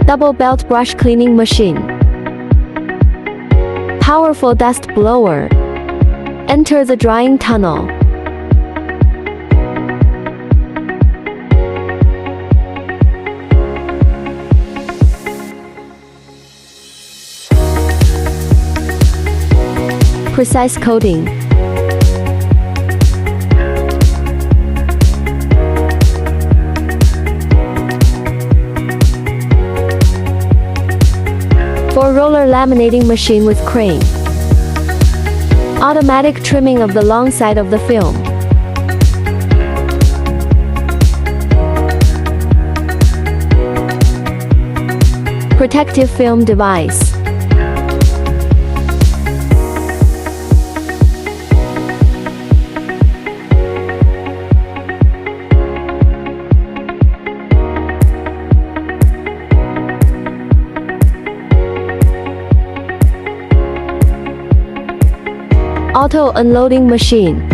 Double belt brush cleaning machine. Powerful dust blower. Enter the drying tunnel. Precise coating. Four-roller laminating machine with crane. Automatic trimming of the long side of the film. Protective film device. Auto unloading machine.